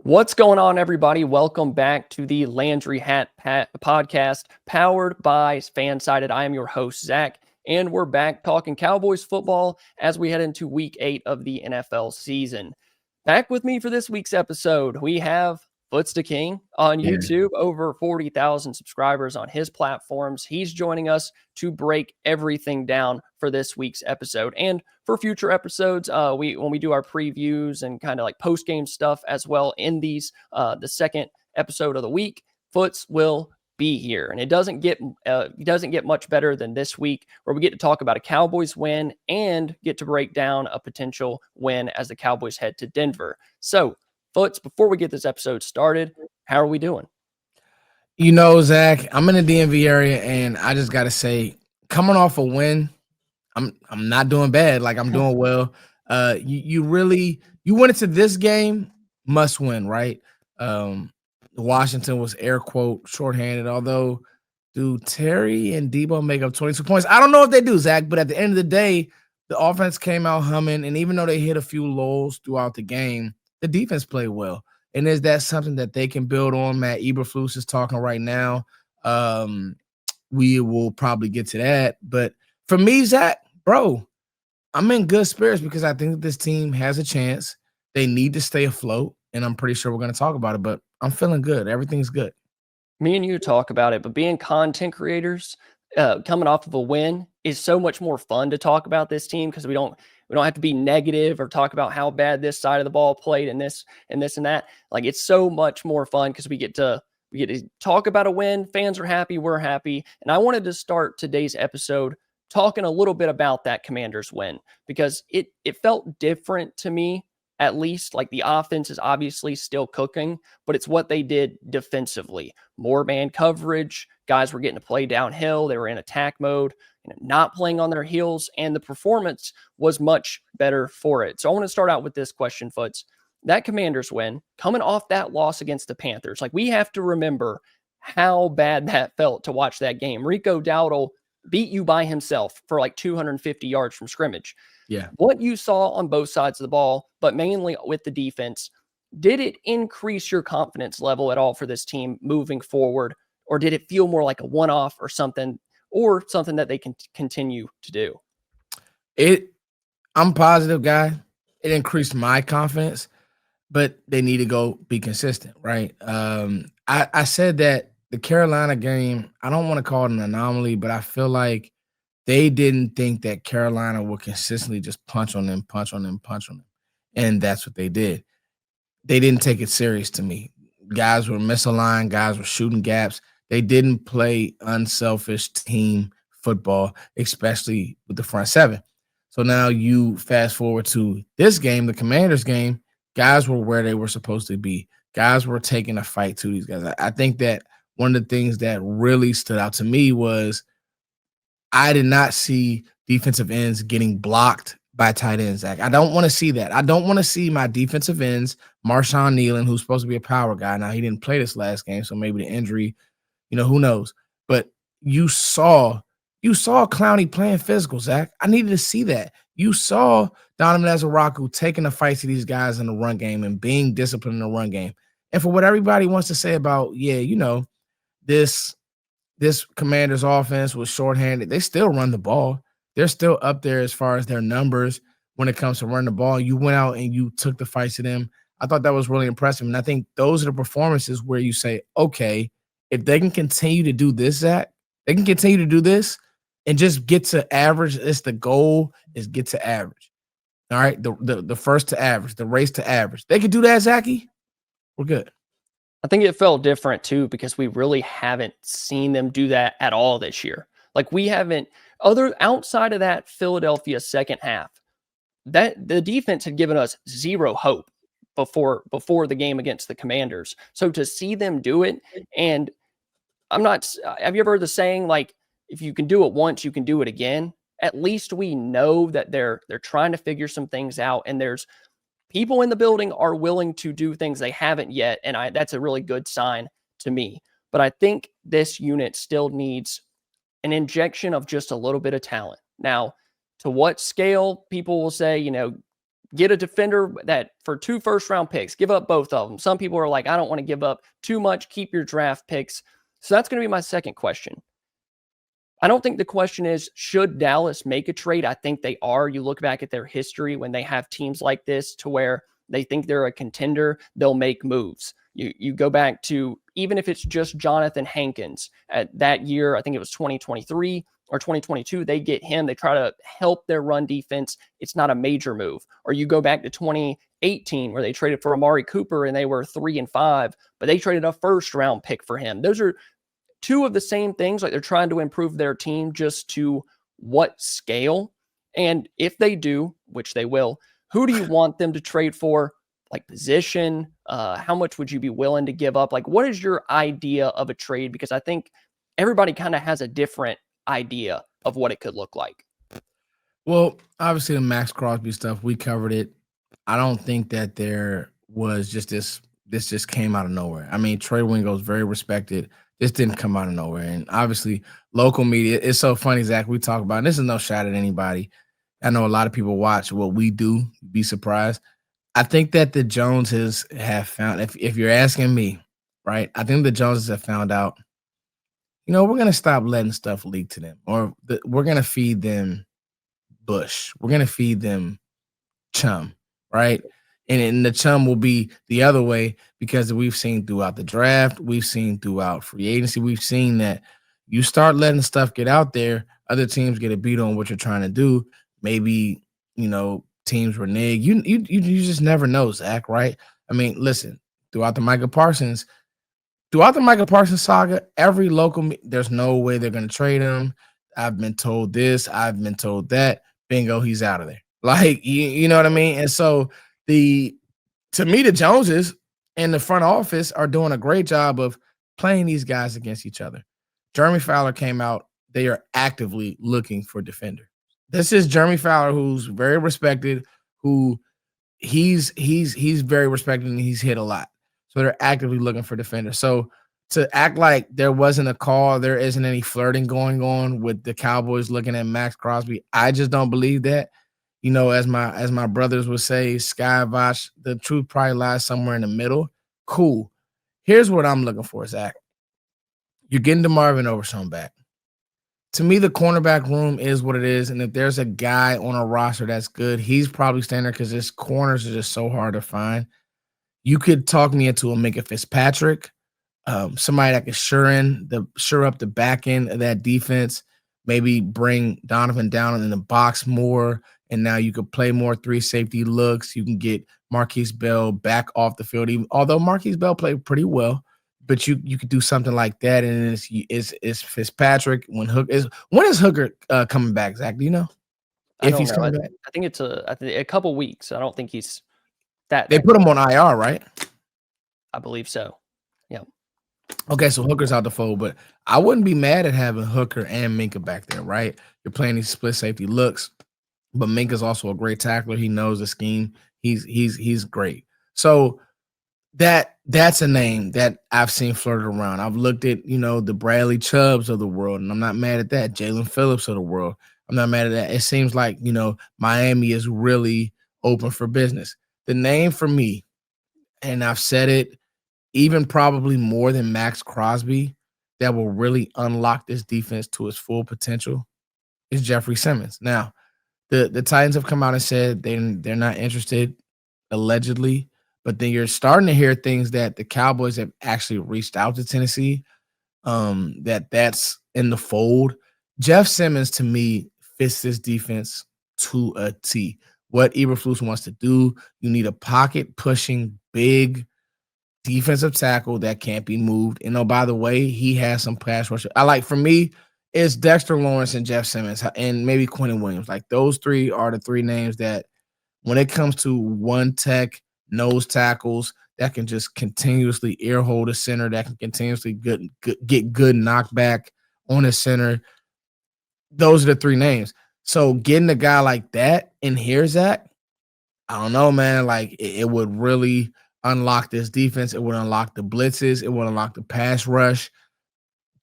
What's going on, everybody? Welcome back to the Landry Hat podcast powered by FanSided. I am your host, Zach, and we're back talking Cowboys football as we head into week 8 of the NFL season. Back with me for this week's episode, we have Foots the King on Yeah. YouTube, over 40,000 subscribers on his platforms. He's joining us to break everything down for this week's episode and for future episodes. When we do our previews and kind of like post game stuff as well in these the second episode of the week, Foots will be here, and it doesn't get much better than this week, where we get to talk about a Cowboys win and get to break down a potential win as the Cowboys head to Denver. So, Foots, before we get this episode started, how are we doing? You know, Zach, I'm in the DMV area, and I just got to say, coming off a win, I'm not doing bad. Like, I'm doing well. You went into this game must win, right? Washington was air quote shorthanded, although do Terry and Debo make up 22 points? I don't know if they do, Zach, but at the end of the day, the offense came out humming, and even though they hit a few lulls throughout the game, the defense played well. And is that something that they can build on? Matt Eberflus is talking right now. We will probably get to that. But for me, Zach, bro, I'm in good spirits because I think that this team has a chance. They need to stay afloat, and I'm pretty sure we're going to talk about it. But I'm feeling good. Everything's good. Me and you talk about it, but being content creators, coming off of a win is so much more fun to talk about this team because we don't have to be negative or talk about how bad this side of the ball played and this and that. Like, it's so much more fun because we get to talk about a win. Fans are happy, we're happy, and I wanted to start today's episode talking a little bit about that Commanders win because it felt different to me. At least, like, the offense is obviously still cooking, but it's what they did defensively. More man coverage, guys were getting to play downhill, they were in attack mode, not playing on their heels, and the performance was much better for it. So I want to start out with this question, Foots. That Commanders win, coming off that loss against the Panthers, like, we have to remember how bad that felt to watch that game. Rico Dowdle beat you by himself for like 250 yards from scrimmage. Yeah. What you saw on both sides of the ball, but mainly with the defense, did it increase your confidence level at all for this team moving forward? Or did it feel more like a one-off or something that they can continue to do? I'm a positive guy. It increased my confidence, but they need to go be consistent, right? I said that the Carolina game, I don't want to call it an anomaly, but I feel like they didn't think that Carolina would consistently just punch on them. And that's what they did. They didn't take it serious to me. Guys were misaligned, guys were shooting gaps. They didn't play unselfish team football, especially with the front seven. So now you fast forward to this game, the Commanders game, guys were where they were supposed to be. Guys were taking a fight to these guys. I think that one of the things that really stood out to me was I did not see defensive ends getting blocked by tight ends, Zach. I don't want to see that. I don't want to see my defensive ends, Marshawn Nealon, who's supposed to be a power guy. Now, he didn't play this last game, so maybe the injury, who knows. But you saw Clowney playing physical, Zach. I needed to see that. You saw Donovan Azaraku taking the fight to these guys in the run game and being disciplined in the run game. And for what everybody wants to say about, this Commanders offense was shorthanded, they still run the ball. They're still up there as far as their numbers when it comes to running the ball. You went out and you took the fight to them. I thought that was really impressive. And I think those are the performances where you say, okay, if they can continue to do this, Zach, they can continue to do this and just get to average. It's the goal is get to average. All right. The first to average, the race to average. They can do that, Zachy. We're good. I think it felt different too because we really haven't seen them do that at all this year. Like, we haven't, outside of that Philadelphia second half, that the defense had given us zero hope before the game against the Commanders. So to see them do it, and have you ever heard the saying, like, if you can do it once, you can do it again? At least we know that they're trying to figure some things out, and there's people in the building are willing to do things they haven't yet, and that's a really good sign to me. But I think this unit still needs an injection of just a little bit of talent. Now, to what scale, people will say, get a defender that for 2 first-round picks, give up both of them. Some people are like, I don't want to give up too much, keep your draft picks. So that's going to be my second question. I don't think the question is, should Dallas make a trade? I think they are. You look back at their history when they have teams like this to where they think they're a contender, they'll make moves. You go back to, even if it's just Jonathan Hankins at that year, I think it was 2023 or 2022, they get him. They try to help their run defense. It's not a major move. Or you go back to 2018 where they traded for Amari Cooper and they were 3-5, but they traded a first round pick for him. Those are two of the same things. Like, they're trying to improve their team, just to what scale? And if they do, which they will, who do you want them to trade for? Like, position, how much would you be willing to give up? Like, what is your idea of a trade? Because I think everybody kind of has a different idea of what it could look like. Well, obviously the Max Crosby stuff, we covered it. I don't think that there was just this just came out of nowhere. I mean, Trey Wingo is very respected. This didn't come out of nowhere. And obviously, local media, it's so funny, Zach, we talk about, and this is no shot at anybody. I know a lot of people watch what we do, be surprised. I think that the Joneses have found, if you're asking me, right, I think the Joneses have found out, we're going to stop letting stuff leak to them, or we're going to feed them Bush. We're going to feed them chum, right? And the chum will be the other way, because we've seen throughout the draft, we've seen throughout free agency, we've seen that you start letting stuff get out there, other teams get a beat on what you're trying to do. Maybe, teams renege. You just never know, Zach, right? I mean, listen, throughout the Micah Parsons saga, every local, there's no way they're going to trade him. I've been told this, I've been told that. Bingo, he's out of there. Like, you know what I mean? And so to me, the Joneses and the front office are doing a great job of playing these guys against each other. Jeremy Fowler came out. They are actively looking for defender. This is Jeremy Fowler, who's very respected, who he's very respected, and he's hit a lot. So they're actively looking for defenders. So to act like there wasn't a call, there isn't any flirting going on with the Cowboys looking at Max Crosby, I just don't believe that. As my brothers would say, Sky Vosh, the truth probably lies somewhere in the middle. Cool. Here's what I'm looking for, Zach. You're getting DeMarvin Overshown back. To me, the cornerback room is what it is, and if there's a guy on a roster that's good, he's probably staying there, because his corners are just so hard to find. You could talk me into a Minka Fitzpatrick, somebody that can sure up the back end of that defense, maybe bring Donovan down in the box more, and now you could play more 3 safety looks. You can get Marquise Bell back off the field, although Marquise Bell played pretty well. But you could do something like that, and it's Fitzpatrick. When is Hooker coming back, Zach? Do you know if he's coming back? I think it's a couple weeks. I don't think he's that. They put him on IR, right? I believe so. Yeah. Okay, so Hooker's out the fold, but I wouldn't be mad at having Hooker and Minka back there, right? You're playing these split safety looks, but Minka's also a great tackler. He knows the scheme. He's great. So that's a name that I've seen flirted around. I've looked at, the Bradley Chubbs of the world, and I'm not mad at that. Jalen Phillips of the world, I'm not mad at that. It seems like, Miami is really open for business. The name for me, and I've said it, even probably more than Max Crosby, that will really unlock this defense to its full potential, is Jeffrey Simmons. Now, the Titans have come out and said they're not interested, allegedly. But then you're starting to hear things that the Cowboys have actually reached out to Tennessee, that's in the fold. Jeff Simmons, to me, fits this defense to a T. What Eberflus wants to do, you need a pocket-pushing, big defensive tackle that can't be moved. And, by the way, he has some pass rush. For me, it's Dexter Lawrence and Jeff Simmons and maybe Quentin Williams. Like, those 3 are the 3 names that, when it comes to one tech, nose tackles that can just continuously ear hold a center, that can continuously get good knockback on a center. Those are the 3 names. So getting a guy like that in here, Zach, I don't know, man. Like, it would really unlock this defense. It would unlock the blitzes. It would unlock the pass rush.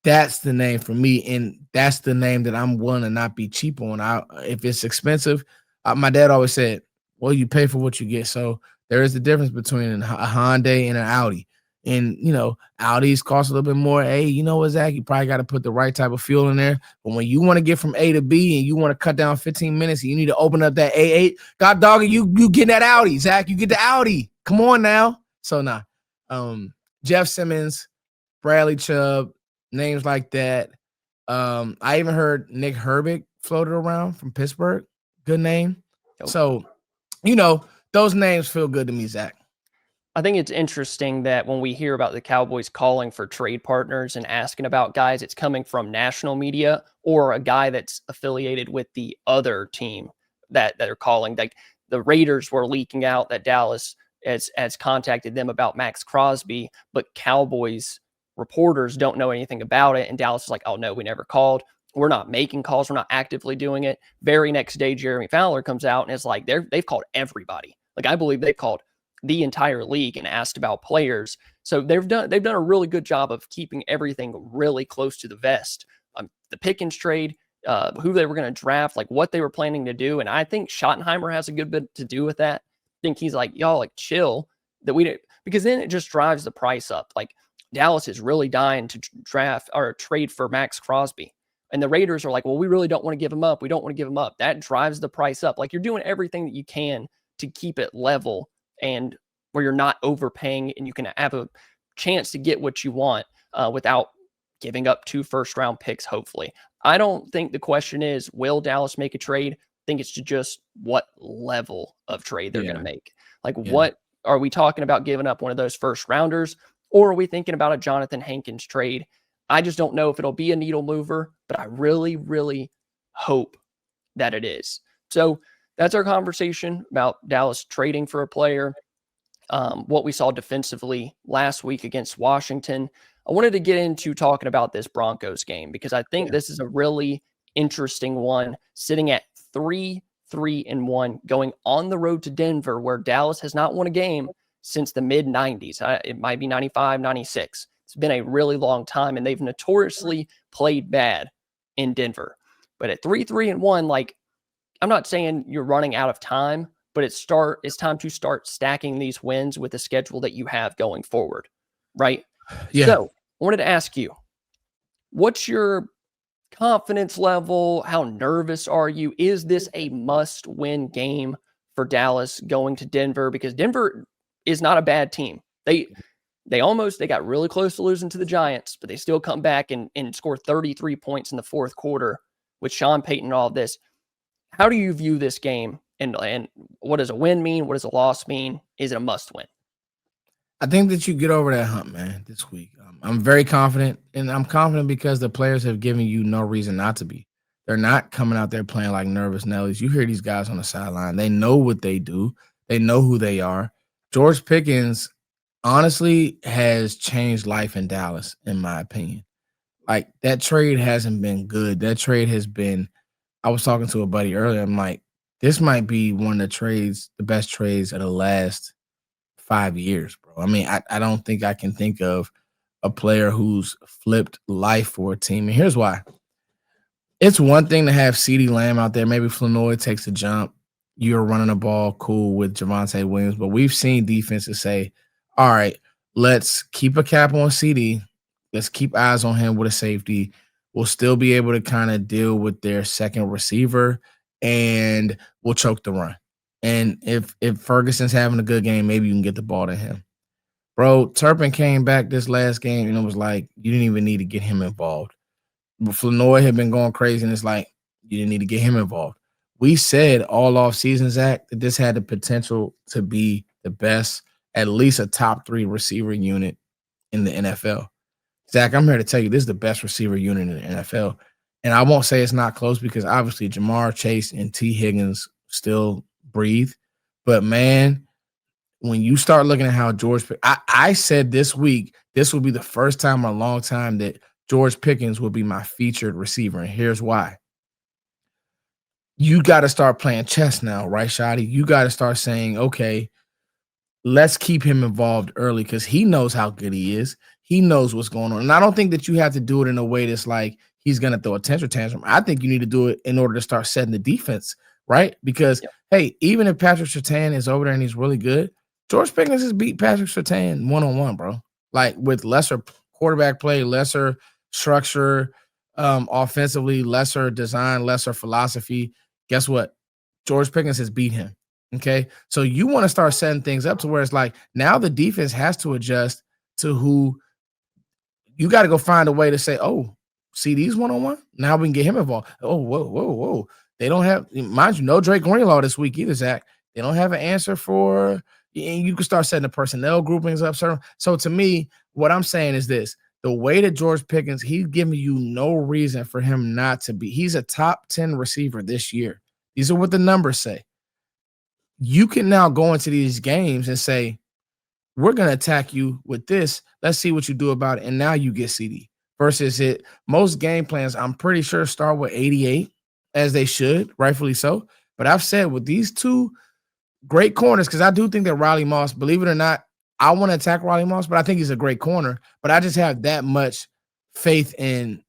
That's the name for me, and that's the name that I'm willing to not be cheap on. If it's expensive, my dad always said, Well, you pay for what you get. So there is the difference between a Hyundai and an Audi. And, Audis cost a little bit more. Hey, you know what, Zach? You probably got to put the right type of fuel in there. But when you want to get from A to B and you want to cut down 15 minutes and you need to open up that A8, God dog, you get that Audi, Zach. You get the Audi. Come on now. So, Jeff Simmons, Bradley Chubb, names like that. I even heard Nick Herbig floated around from Pittsburgh. Good name. So, those names feel good to me, Zach. I think it's interesting that when we hear about the Cowboys calling for trade partners and asking about guys, it's coming from national media or a guy that's affiliated with the other team that are calling. Like the Raiders were leaking out that Dallas has contacted them about Max Crosby, but Cowboys reporters don't know anything about it. And Dallas is like, oh no, we never called. We're not making calls. We're not actively doing it. Very next day, Jeremy Fowler comes out and is like, they've called everybody. Like I believe they've called the entire league and asked about players. So they've done a really good job of keeping everything really close to the vest. The Pickens trade, who they were going to draft, like what they were planning to do. And I think Schottenheimer has a good bit to do with that. I think he's like, y'all like chill that we didn't, because then it just drives the price up. Like Dallas is really dying to draft or trade for Max Crosby. And the Raiders are like, well, we really don't want to give him up. We don't want to give him up. That drives the price up. Like you're doing everything that you can to keep it level and where you're not overpaying and you can have a chance to get what you want without giving up 2 first-round picks, hopefully. I don't think the question is, will Dallas make a trade? I think it's just what level of trade they're going to make. Like what are we talking about, giving up one of those first-rounders, or are we thinking about a Jonathan Hankins trade? I just don't know if it'll be a needle mover, but I really, really hope that it is. So that's our conversation about Dallas trading for a player, what we saw defensively last week against Washington. I wanted to get into talking about this Broncos game because I think this is a really interesting one, sitting at 3-3-1, going on the road to Denver, where Dallas has not won a game since the mid-90s. It might be 95, 96. It's been a really long time, and they've notoriously played bad in Denver. But at 3-3-1, like, I'm not saying you're running out of time, but it's time to start stacking these wins with the schedule that you have going forward, right? Yeah. So I wanted to ask you, what's your confidence level? How nervous are you? Is this a must-win game for Dallas going to Denver? Because Denver is not a bad team. They got really close to losing to the Giants, but they still come back and score 33 points in the fourth quarter with Sean Payton and all of this. How do you view this game? And what does a win mean? What does a loss mean? Is it a must win? I think that you get over that hump, man, this week. I'm very confident, and I'm confident because the players have given you no reason not to be. They're not coming out there playing like nervous Nellies. You hear these guys on the sideline. They know what they do. They know who they are. George Pickens, honestly, has changed life in Dallas, in my opinion. Like, that trade hasn't been good. That trade has been – I was talking to a buddy earlier. I'm like, this might be one of the best trades of the last 5 years, bro. I mean, I don't think I can think of a player who's flipped life for a team. And here's why. It's one thing to have Ceedee Lamb out there. Maybe Flanoy takes a jump. You're running the ball cool with Javonte Williams. But we've seen defenses say, all right, let's keep a cap on Ceedee. Let's keep eyes on him with a safety. We'll still be able to kind of deal with their second receiver, and we'll choke the run. And if Ferguson's having a good game, maybe you can get the ball to him. Bro, Turpin came back this last game, and it was like you didn't even need to get him involved. But Flanoy had been going crazy, and it's like you didn't need to get him involved. We said all off-season, Zach, that this had the potential to be the best, at least a top 3 receiver unit in the NFL. Zach, I'm here to tell you this is the best receiver unit in the NFL. And I won't say it's not close because obviously Jamar Chase and T. Higgins still breathe. But, man, when you start looking at how I said this week, this will be the first time in a long time that George Pickens will be my featured receiver. And here's why. You got to start playing chess now, right, Shotty? You got to start saying, okay, let's keep him involved early because he knows how good he is. He knows what's going on. And I don't think that you have to do it in a way that's like he's going to throw a tantrum. I think you need to do it in order to start setting the defense right? Because, Yep. hey, even if Patrick Surtain is over there and he's really good, George Pickens has beat Patrick Surtain one-on-one, bro. Like with lesser quarterback play, lesser structure, offensively, lesser design, lesser philosophy. Guess what? George Pickens has beat him. Okay. So you want to start setting things up to where it's like now the defense has to adjust to who you got to go find a way to say, oh, CD's one-on-one. Now we can get him involved. Oh, whoa. They don't have, mind you, no Drake Greenlaw this week either, Zach. They don't have an answer for, and you can start setting the personnel groupings up. So to me, what I'm saying is this: the way that George Pickens, he's giving you no reason for him not to be. He's a top 10 receiver this year. These are what the numbers say. You can now go into these games and say, we're going to attack you with this. Let's see what you do about it. And now you get CD versus it. Most game plans, I'm pretty sure, start with 88 as they should, rightfully so. But I've said with these two great corners, because I do think that Riley Moss, believe it or not, I want to attack Riley Moss, but I think he's a great corner. But I just have that much faith in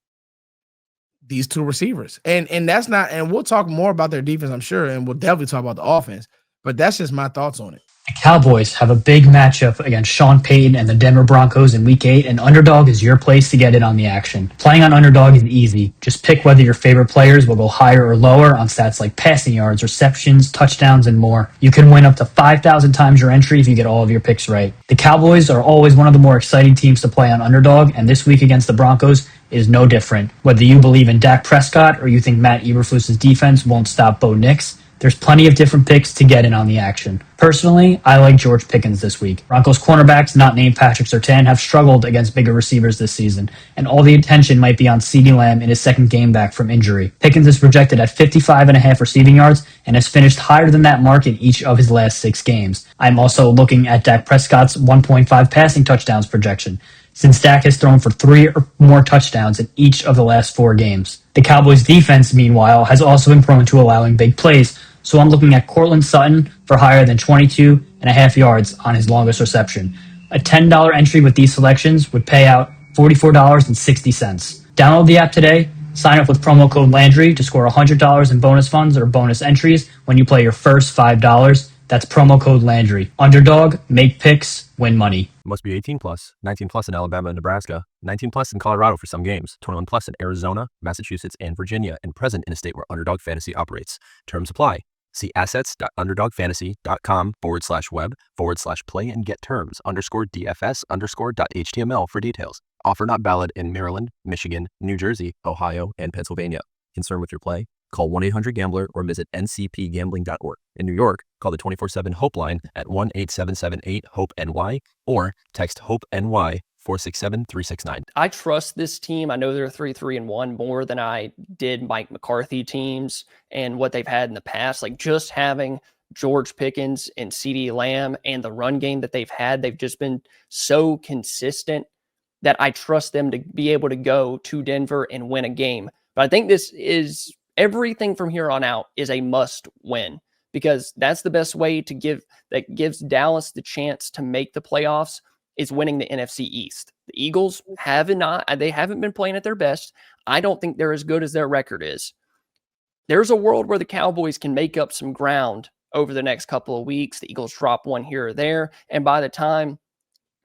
these two receivers. And that's not, and we'll talk more about their defense, I'm sure, and we'll definitely talk about the offense. But that's just my thoughts on it. The Cowboys have a big matchup against Sean Payton and the Denver Broncos in Week 8, and Underdog is your place to get in on the action. Playing on Underdog is easy. Just pick whether your favorite players will go higher or lower on stats like passing yards, receptions, touchdowns, and more. You can win up to 5,000 times your entry if you get all of your picks right. The Cowboys are always one of the more exciting teams to play on Underdog, and this week against the Broncos is no different. Whether you believe in Dak Prescott or you think Matt Eberflus's defense won't stop Bo Nix, there's plenty of different picks to get in on the action. Personally, I like George Pickens this week. Broncos cornerbacks not named Patrick Surtain have struggled against bigger receivers this season, and all the attention might be on Ceedee Lamb in his second game back from injury. Pickens is projected at 55.5 receiving yards and has finished higher than that mark in each of his last 6 games. I'm also looking at Dak Prescott's 1.5 passing touchdowns projection, since Dak has thrown for 3 or more touchdowns in each of the last 4 games. The Cowboys defense, meanwhile, has also been prone to allowing big plays, so I'm looking at Cortland Sutton for higher than 22.5 yards on his longest reception. A $10 entry with these selections would pay out $44.60. Download the app today, sign up with promo code Landry to score $100 in bonus funds or bonus entries when you play your first $5. That's promo code Landry. Underdog, make picks, win money. Must be 18 plus, 19 plus in Alabama and Nebraska, 19 plus in Colorado for some games, 21 plus in Arizona, Massachusetts, and Virginia, and present in a state where Underdog Fantasy operates. Terms apply. See assets.underdogfantasy.com/web/play and get terms _DFS_.html for details. Offer not valid in Maryland, Michigan, New Jersey, Ohio, and Pennsylvania. Concerned with your play? Call 1-800-GAMBLER or visit ncpgambling.org. In New York, call the 24/7 HOPE line at 1-877-8-HOPE-NY or text HOPE-NY 467-369. I trust this team. I know they're 3-3-1 more than I did Mike McCarthy teams and what they've had in the past. Like just having George Pickens and CeeDee Lamb and the run game that they've had, they've just been so consistent that I trust them to be able to go to Denver and win a game. But I think this is everything from here on out is a must win, because that's the best way to gives Dallas the chance to make the playoffs is winning the NFC East. The Eagles they haven't been playing at their best. I don't think they're as good as their record is. There's a world where the Cowboys can make up some ground over the next couple of weeks. The Eagles drop one here or there, and by the time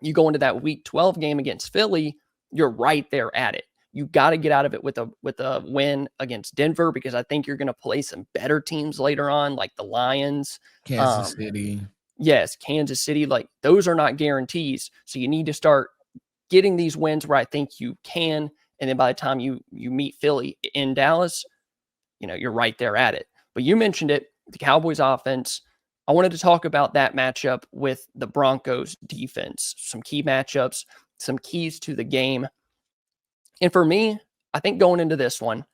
you go into that Week 12 game against Philly, you're right there at it. You got to get out of it with a win against Denver, because I think you're going to play some better teams later on, like the Lions, Kansas City. Yes, Kansas City. Like those are not guarantees. So you need to start getting these wins where I think you can. And then by the time you meet Philly in Dallas, you're right there at it. But you mentioned it, the Cowboys offense. I wanted to talk about that matchup with the Broncos defense, some key matchups, some keys to the game. And for me, I think going into this one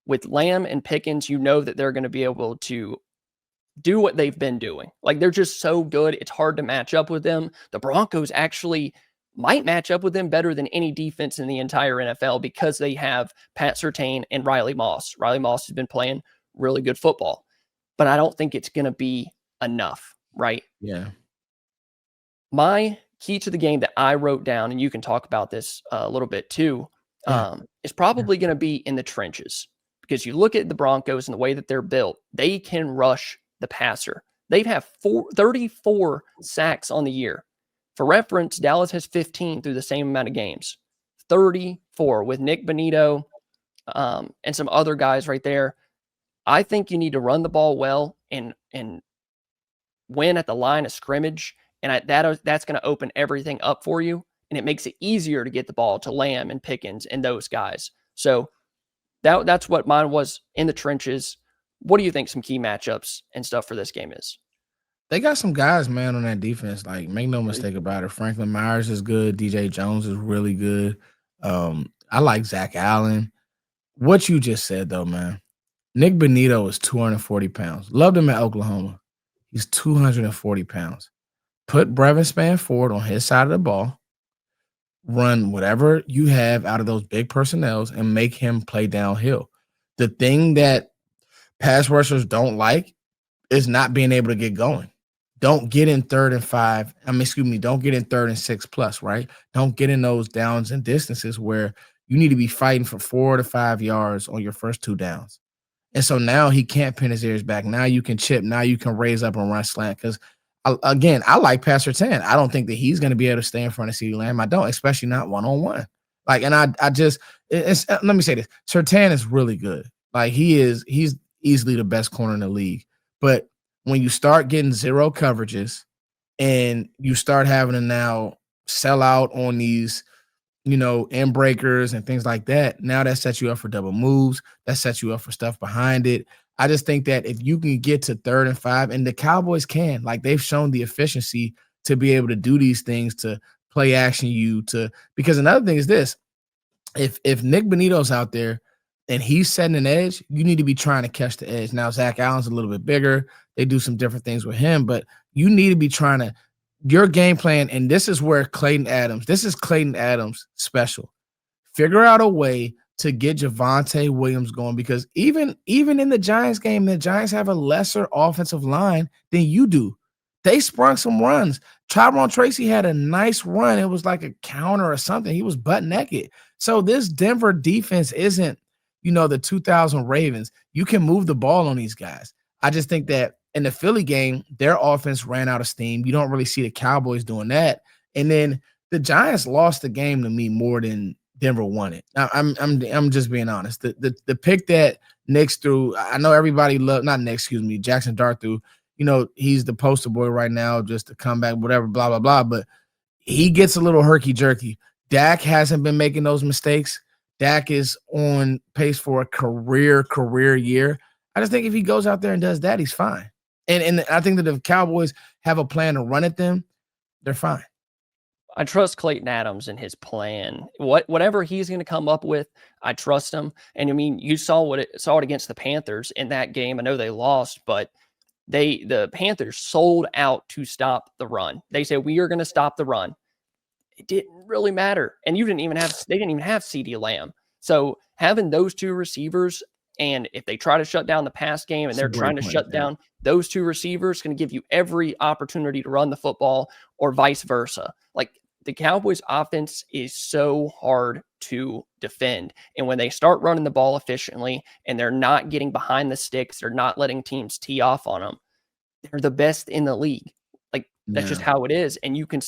with Lamb and Pickens, that they're going to be able to do what they've been doing. Like they're just so good. It's hard to match up with them. The Broncos actually might match up with them better than any defense in the entire NFL because they have Pat Surtain and Riley Moss. Riley Moss has been playing really good football, but I don't think it's going to be enough, right? Yeah. My key to the game that I wrote down, and you can talk about this a little bit too, is probably going to be in the trenches. because you look at the Broncos and the way that they're built, they can rush the passer. They've had 34 sacks on the year. For reference, Dallas has 15 through the same amount of games. 34 with Nick Bonito and some other guys right there. I think you need to run the ball well and win at the line of scrimmage, and that's going to open everything up for you, and it makes it easier to get the ball to Lamb and Pickens and those guys. So that's what mine was in the trenches. What do you think some key matchups and stuff for this game is? They got some guys, man, on that defense. Like, make no mistake about it. Franklin Myers is good. DJ Jones is really good. I like Zach Allen. What you just said, though, man. Nick Bonito is 240 pounds. Loved him at Oklahoma. He's 240 pounds. Put Brevin Spann-Ford on his side of the ball. Run whatever you have out of those big personnels and make him play downhill. The thing that pass rushers don't like is not being able to get going. Don't get in 3rd and 5. Don't get in 3rd and 6 plus, right? Don't get in those downs and distances where you need to be fighting for 4 to 5 yards on your first 2 downs. And so now he can't pin his ears back. Now you can chip. Now you can raise up and run slant. Because, again, I like Pat Surtain. I don't think that he's going to be able to stay in front of CeeDee Lamb. I don't, especially not one-on-one. Like, and let me say this. Surtain is really good. Like, he's easily the best corner in the league. But when you start getting 0 coverages and you start having to now sell out on these, end breakers and things like that, now that sets you up for double moves. That sets you up for stuff behind it. I just think that if you can get to 3rd and 5, and the Cowboys can, like, they've shown the efficiency to be able to do these things, to play action because another thing is this, if Nick Bonito's out there and he's setting an edge, you need to be trying to catch the edge. Now, Zach Allen's a little bit bigger. They do some different things with him, but you need to be trying to your game plan, and this is Clayton Adams special. Figure out a way to get Javonte Williams going, because even in the Giants game, the Giants have a lesser offensive line than you do. They sprung some runs. Tyrone Tracy had a nice run. It was like a counter or something. He was butt naked. So this Denver defense isn't, the 2000 Ravens. You can move the ball on these guys. I just think that in the Philly game, their offense ran out of steam. You don't really see the Cowboys doing that. And then the Giants lost the game to me more than Denver won it. I'm just being honest. The pick that Nix threw, I know everybody loved, not Nix, Jackson Dart threw. He's the poster boy right now, just to come back, whatever, blah, blah, blah. But he gets a little herky-jerky. Dak hasn't been making those mistakes. Dak is on pace for a career year. I just think if he goes out there and does that, he's fine. And I think that if Cowboys have a plan to run at them, they're fine. I trust Clayton Adams and his plan. Whatever he's going to come up with, I trust him. And I mean, you saw it against the Panthers in that game. I know they lost, but the Panthers sold out to stop the run. They said, we are going to stop the run. It didn't really matter. And they didn't even have Ceedee Lamb. So having those 2 receivers, and if they try to shut down the pass game and they're trying to shut down those 2 receivers, going to give you every opportunity to run the football, or vice versa. Like, the Cowboys offense is so hard to defend. And when they start running the ball efficiently and they're not getting behind the sticks, they're not letting teams tee off on them, they're the best in the league. Like, that's just how it is. And you can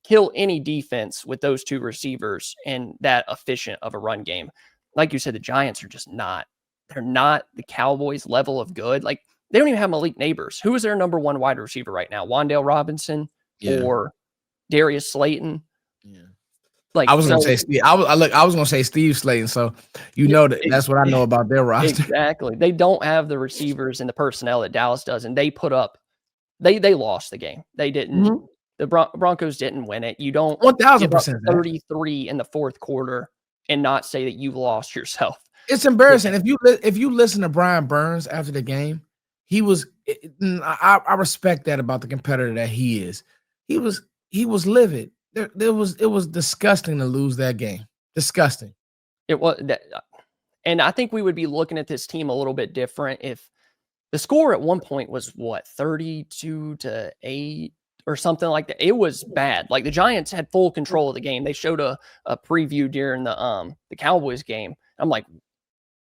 kill any defense with those 2 receivers and that efficient of a run game. Like you said, the Giants are just they're not the Cowboys level of good. Like, they don't even have Malik Neighbors. Who is their number 1 wide receiver right now? Wan'Dale Robinson or Darius Slayton? Yeah. Like, I was going to say Steve. I was going to say Steve Slayton. So that's what I know about their roster. Exactly. They don't have the receivers and the personnel that Dallas does, and they lost the game. They didn't. Mm-hmm. The Broncos didn't win it. You don't 1,000% 33 in the fourth quarter and not say that you've lost yourself. It's embarrassing. If you listen to Brian Burns after the game, I respect that about the competitor that he is. He was livid. It was disgusting to lose that game. Disgusting. It was, and I think we would be looking at this team a little bit different if the score at one point was 32-8 or something like that. It was bad. Like, the Giants had full control of the game. They showed a preview during the Cowboys game. I'm like,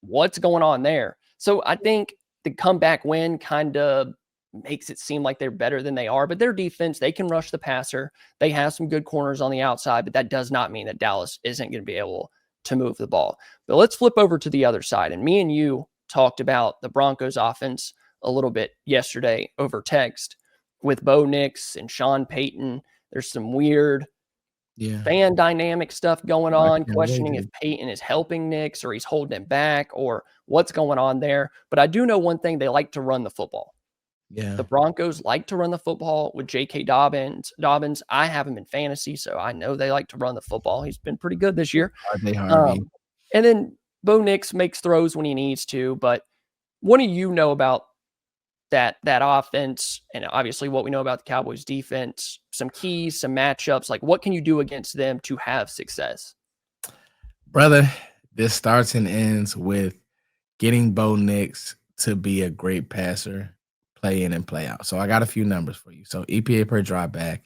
what's going on there? So I think the comeback win kind of makes it seem like they're better than they are, but their defense, they can rush the passer. They have some good corners on the outside, but that does not mean that Dallas isn't going to be able to move the ball. But let's flip over to the other side. And me and you talked about the Broncos offense a little bit yesterday over text with Bo Nix and Sean Payton. There's some weird fan dynamic stuff going on, questioning if Payton is helping Nix or he's holding him back or what's going on there. But I do know one thing, they like to run the football. Yeah. The Broncos like to run the football with J.K. Dobbins. I have him in fantasy, so I know they like to run the football. He's been pretty good this year. And then Bo Nix makes throws when he needs to. But what do you know about that offense, and obviously what we know about the Cowboys defense, some keys, some matchups? Like, what can you do against them to have success? Brother, this starts and ends with getting Bo Nix to be a great passer, play in and play out. So I got a few numbers for you. So EPA per drop back,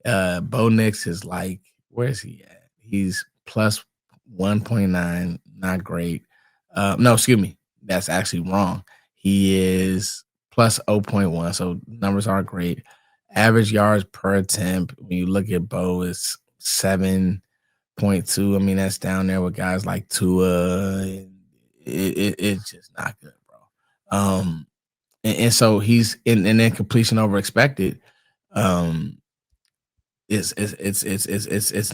Bo Nix is like, where is he at? He's plus 1.9, not great. No, excuse me. That's actually wrong. He is plus 0.1, so numbers aren't great. Average yards per attempt, when you look at Bo, is 7.2. I mean, that's down there with guys like Tua. It's just not good, bro. And so he's in, and then completion over expected. It's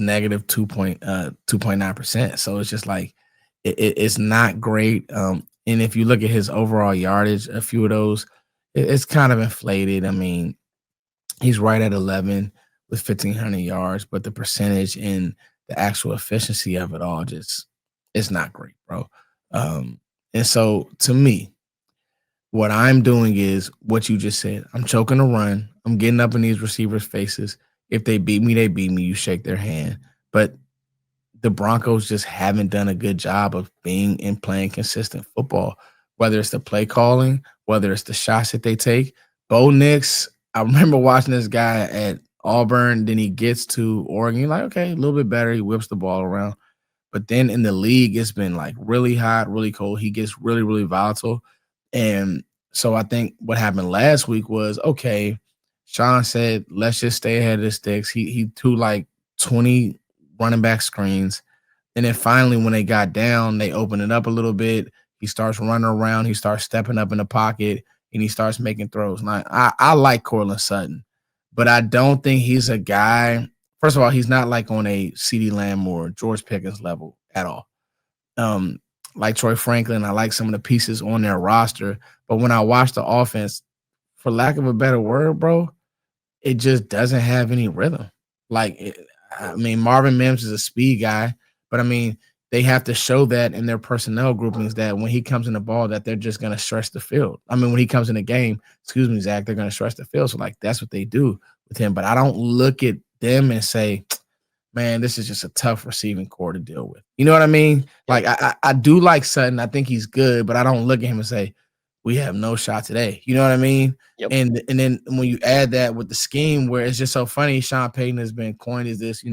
negative 2.9%. So it's just like it's not great. And if you look at his overall yardage, a few of those, it's kind of inflated. I mean, he's right at 11 with 1,500 yards, but the percentage and the actual efficiency of it all just it's not great, bro. And so to me, what I'm doing is what you just said. I'm choking a run. I'm getting up in these receivers' faces. If they beat me, they beat me. You shake their hand. But the Broncos just haven't done a good job of being and playing consistent football, whether it's the play calling, whether it's the shots that they take. Bo Nix, I remember watching this guy at Auburn. Then he gets to Oregon. You're like, okay, a little bit better. He whips the ball around. But then in the league, it's been like really hot, really cold. He gets really, really volatile. And so I think what happened last week was, okay, Sean said, let's just stay ahead of the sticks. He threw like 20 running back screens. And then finally, when they got down, they opened it up a little bit. He starts running around. He starts stepping up in the pocket, and he starts making throws. Now, I like Cortland Sutton, but I don't think he's a guy. First of all, he's not like on a Ceedee Lamb or George Pickens level at all. Like Troy Franklin, I like some of the pieces on their roster. But when I watch the offense, for lack of a better word, bro, it just doesn't have any rhythm. Like, I mean, Marvin Mims is a speed guy, but I mean, they have to show that in their personnel groupings that when he comes in the ball, that they're just going to stretch the field. I mean, when he comes in the game, excuse me, Zach, they're going to stretch the field. So, like, that's what they do with him. But I don't look at them and say, man, this is just a tough receiving core to deal with. You know what I mean? Like, I do like Sutton. I think he's good, but I don't look at him and say, we have no shot today. You know what I mean? Yep. And then when you add that with the scheme where it's just so funny, Sean Payton has been coined as this,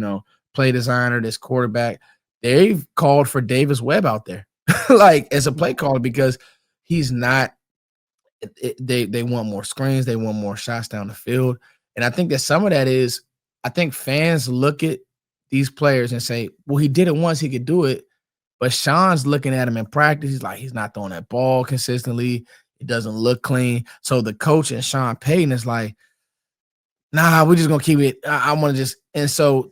play designer, this quarterback. They've called for Davis Webb out there, like as a play caller, because he's not they want more screens, they want more shots down the field. And I think that some of that is, I think fans look at these players and say, well, he did it once, he could do it. But Sean's looking at him in practice. He's like, he's not throwing that ball consistently. It doesn't look clean. So the coach and Sean Payton is like, nah, we're just going to keep it. I want to just – and so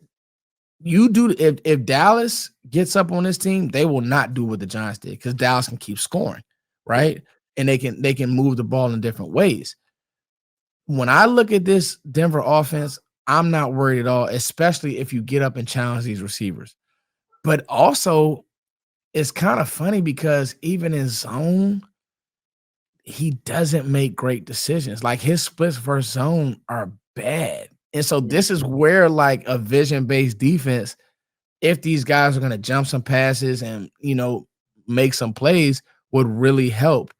you do – if Dallas gets up on this team, they will not do what the Giants did because Dallas can keep scoring, right? And they can move the ball in different ways. When I look at this Denver offense, I'm not worried at all, especially if you get up and challenge these receivers. But also – it's kind of funny because even in zone, he doesn't make great decisions. Like his splits versus zone are bad. And so this is where like a vision-based defense, if these guys are going to jump some passes and, make some plays, would really help.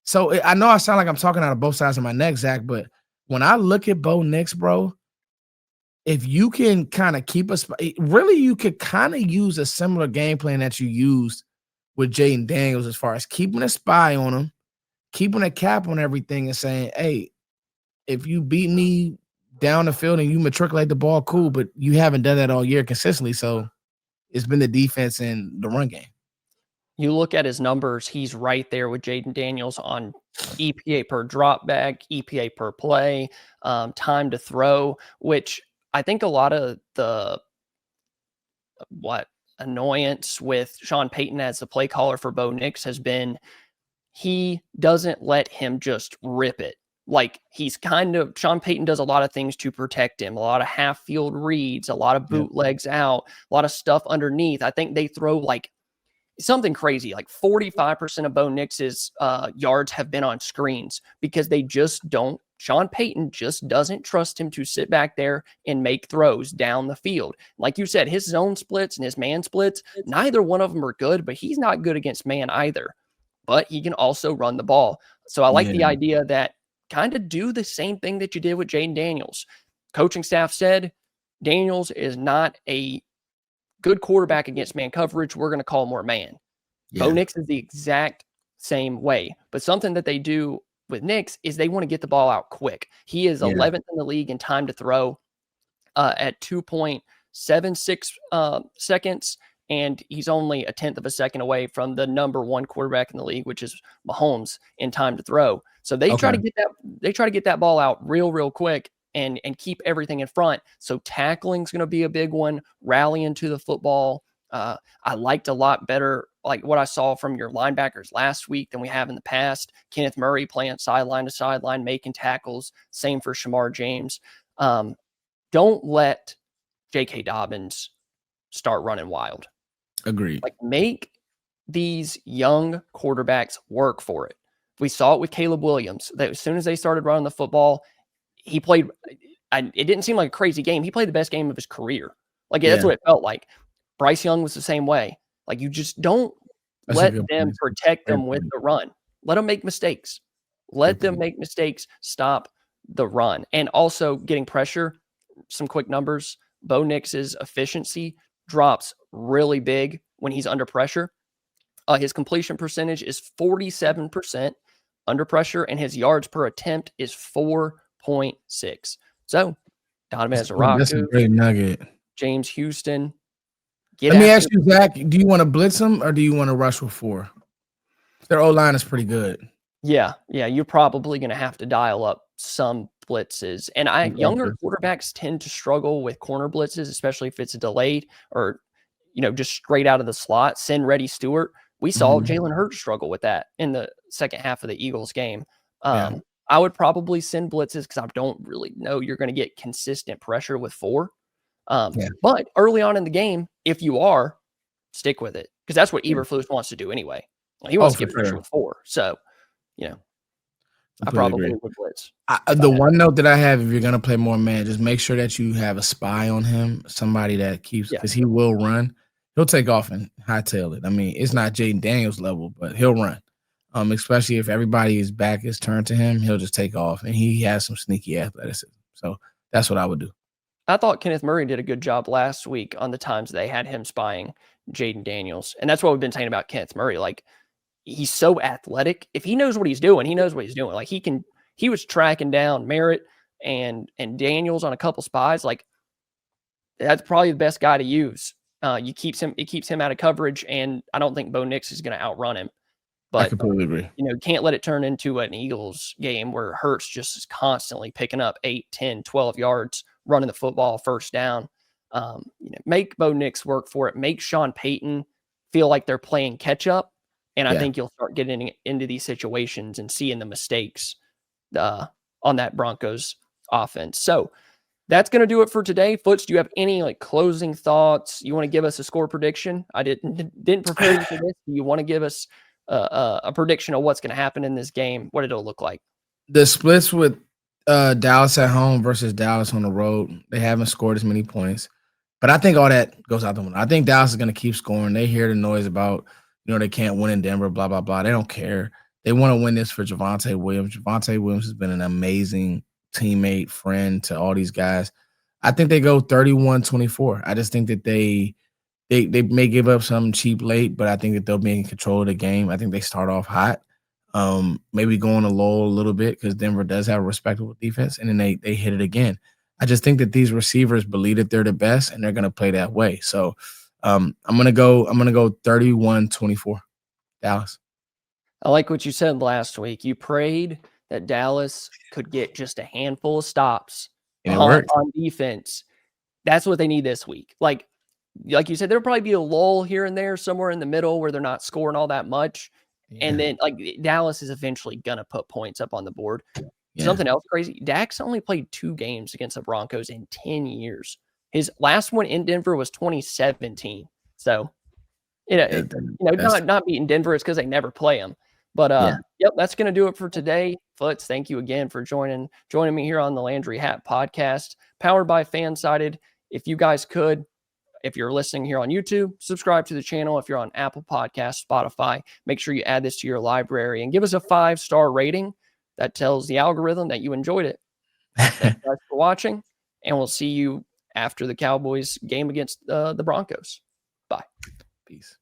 So I know I sound like I'm talking out of both sides of my neck, Zach, but when I look at Bo Nix, bro, if you can kind of keep us, really, you could kind of use a similar game plan that you used with Jaden Daniels as far as keeping a spy on him, keeping a cap on everything and saying, hey, if you beat me down the field and you matriculate the ball, cool, but you haven't done that all year consistently. So it's been the defense and the run game. You look at his numbers, he's right there with Jaden Daniels on EPA per drop back, EPA per play, time to throw, which I think a lot of the annoyance with Sean Payton as the play caller for Bo Nix has been he doesn't let him just rip it. Like Sean Payton does a lot of things to protect him, a lot of half field reads, a lot of bootlegs out, a lot of stuff underneath. I think they throw like something crazy, like 45% of Bo Nix's yards have been on screens because they just don't. Sean Payton just doesn't trust him to sit back there and make throws down the field. Like you said, his zone splits and his man splits, neither one of them are good, but he's not good against man either. But he can also run the ball. So I like the idea that kind of do the same thing that you did with Jaden Daniels. Coaching staff said Daniels is not a good quarterback against man coverage. We're going to call more man. Bo Nix is the exact same way. But something that they do with Nix is they want to get the ball out quick. He is 11th in the league in time to throw at 2.76 seconds. And he's only a 1/10 of a second away from the number one quarterback in the league, which is Mahomes, in time to throw. So they try to get that. They try to get that ball out real quick and keep everything in front. So tackling is going to be a big one. Rallying to the football. I liked a lot better, like what I saw from your linebackers last week than we have in the past. Kenneth Murray playing sideline to sideline, making tackles. Same for Shamar James. Don't let J.K. Dobbins start running wild. Agreed. Like, make these young quarterbacks work for it. We saw it with Caleb Williams. That as soon as they started running the football, he played. It didn't seem like a crazy game. He played the best game of his career. Like, that's what it felt like. Bryce Young was the same way. Like, you just don't let them protect them with the run. Let them make mistakes. Let them make mistakes. Stop the run. And also getting pressure. Some quick numbers. Bo Nix's efficiency drops really big when he's under pressure. His completion percentage is 47% under pressure, and his yards per attempt is 4.6. So, Donovan has a rock. That's a great nugget. James Houston. Let me ask you, Zach, do you want to blitz them or do you want to rush with 4? Their O-line is pretty good. Yeah, you're probably going to have to dial up some blitzes. And younger quarterbacks tend to struggle with corner blitzes, especially if it's delayed or, just straight out of the slot. Send Reddy Stewart. We saw Jalen Hurts struggle with that in the second half of the Eagles game. I would probably send blitzes because I don't really know you're going to get consistent pressure with 4. But early on in the game, if you are, stick with it because that's what Eberflus wants to do anyway. He wants to get pressure with 4. So, I probably would blitz. The one note that I have, if you're going to play more man, just make sure that you have a spy on him, somebody that keeps, because he will run. He'll take off and hightail it. I mean, it's not Jaden Daniels level, but he'll run. Especially if everybody's back is turned to him, he'll just take off, and he has some sneaky athleticism. So that's what I would do. I thought Kenneth Murray did a good job last week on the times they had him spying Jaden Daniels. And that's what we've been saying about Kenneth Murray. Like, he's so athletic. If he knows what he's doing, he knows what he's doing. Like, he was tracking down Merritt and Daniels on a couple spies. Like, that's probably the best guy to use. It keeps him out of coverage, and I don't think Bo Nix is going to outrun him. But I completely agree. Can't let it turn into an Eagles game where Hurts just is constantly picking up 8, 10, 12 yards, running the football, first down. Make Bo Nix work for it. Make Sean Payton feel like they're playing catch up. And I think you'll start getting into these situations and seeing the mistakes on that Broncos offense. So that's going to do it for today. Foots, do you have any closing thoughts? You want to give us a score prediction? I didn't prepare you for this. Do you want to give us a prediction of what's going to happen in this game? What it'll look like? The splits with Dallas at home versus Dallas on the road, they haven't scored as many points. But I think all that goes out the window. I think Dallas is going to keep scoring. They hear the noise about, they can't win in Denver, blah, blah, blah. They don't care. They want to win this for Javonte Williams. Javonte Williams has been an amazing teammate, friend to all these guys. I think they go 31-24. I just think that they They may give up some cheap late, but I think that they'll be in control of the game. I think they start off hot, maybe going a lull a little bit because Denver does have a respectable defense, and then they hit it again. I just think that these receivers believe that they're the best, and they're going to play that way. So I'm gonna go 31-24, Dallas. I like what you said last week. You prayed that Dallas could get just a handful of stops And it worked. on defense. That's what they need this week. Like you said, there'll probably be a lull here and there somewhere in the middle where they're not scoring all that much. Yeah. And then like Dallas is eventually going to put points up on the board. Yeah. Something else crazy. Dak's only played 2 games against the Broncos in 10 years. His last one in Denver was 2017. So, not beating Denver is because they never play them. But yep, that's going to do it for today. Foots, thank you again for joining me here on the Landry Hat podcast, powered by FanSided. If you guys could, if you're listening here on YouTube, subscribe to the channel. If you're on Apple Podcasts, Spotify, make sure you add this to your library and give us a 5-star rating. That tells the algorithm that you enjoyed it. Thanks guys for watching, and we'll see you after the Cowboys game against the Broncos. Bye. Peace.